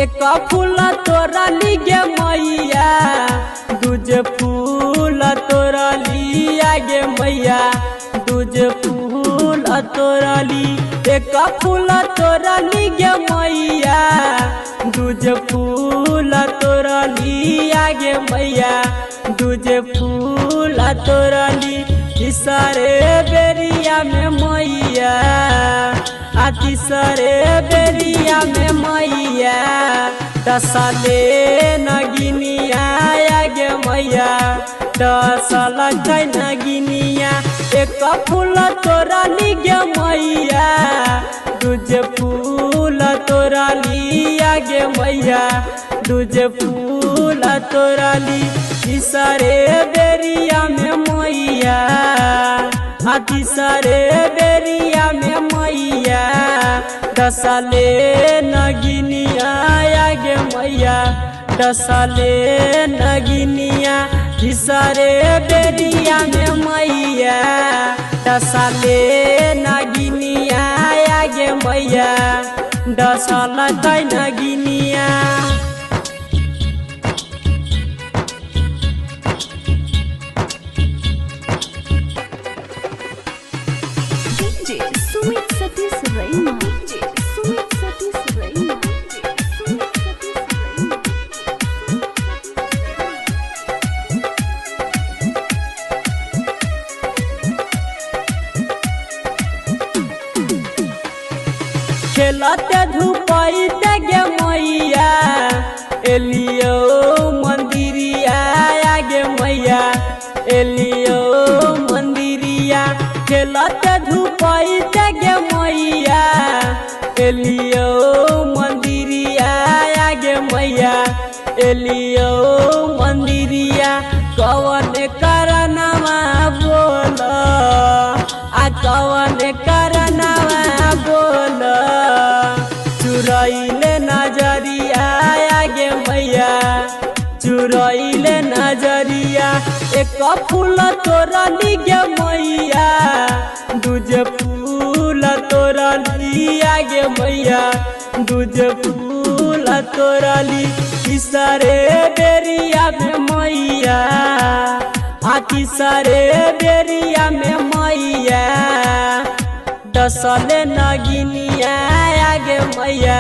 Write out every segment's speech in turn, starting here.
एक फूल तोरा गे मैया दूजे फूल तोरा गे मैया दूजे फूल तोरा एक फूल तोरा गे मैया दूजे फूल तोरा गे मैया दूजे फूल तोरा तीसरे बेरिया में मैया तीसरे बेरिया में मैया दसले नगिनिया गे मैया दसल नगिनिया एक फूल तोरा गे मैया दूजे फूल तोरा गे मैया दूजे फूल तोरा तीसरे बेरिया में मैया तीसरे बेरिया में मैया दसले नगिनिया गे मैया दसले नगिनिया तीसरे बेरिया में मैया दसले नगिनिया गे मैया दसल नगिनिया सुमित सतीश रैना सुमित सतीश रैना खेलते धूपते गे मैया एलियो मंदिरिया गे मैया एलियो मंदिरिया खेलते धूपते गे मैया एलियो मंदिरिया गे मैया एलियो मंदिरिया कवन करनवा बोल कवन करनवा बोल चुरैले नजरिया गे मैया चुरैले नजरिया एक फूल तोरा गे मैया दूजे फूल तोरा गे मैया दूजे फूल तोरा तीसरे बेरिया में मैया तीसरे बेरिया में मैया दसले नगिनिया गे मैया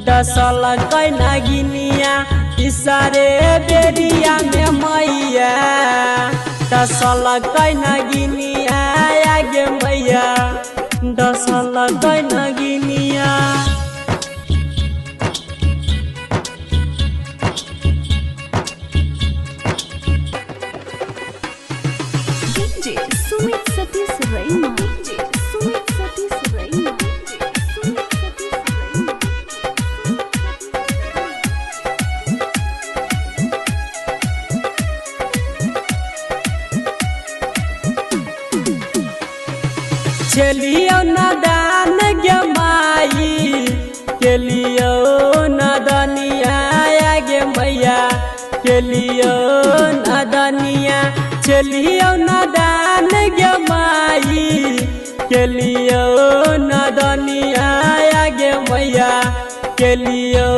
दसल नगिनिया तीसरे बेरिया में मैया दसल नगिनिया गे मैया दसल नगिनिया सुमित सतीश रैना सुमित सतीश रैना सुमित सतीश रैना चलियो नदान गे माई के लियो नदनिया गे मैया के लियो नदनिया चलियो नदान गे माई के लियो नदनिया गे मैया के लियो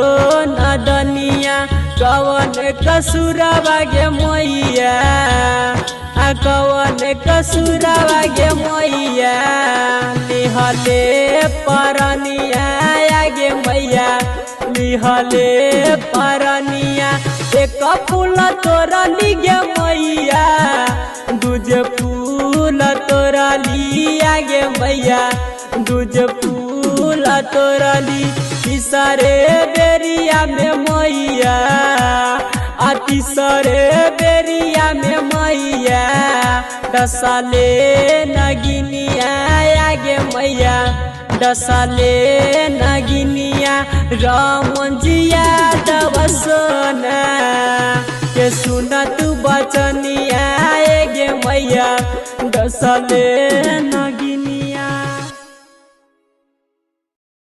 नदनिया कवन कसुरवा गे मैया कवन कसुरवा गे मैया लिहले परनिया गे मैया लिहले परनिया एक फूल तोरा गे मैया दूजे फूल तोरा गे मैया दूजे फूल तोरा तीसरे बेरिया में मैया तीसरे बेरिया में मैया दसले नगिनिया गे मैया दसले नगिनिया रामन जिया दवसना के सुना तू बचनिया गे मैया दसले नगिनिया।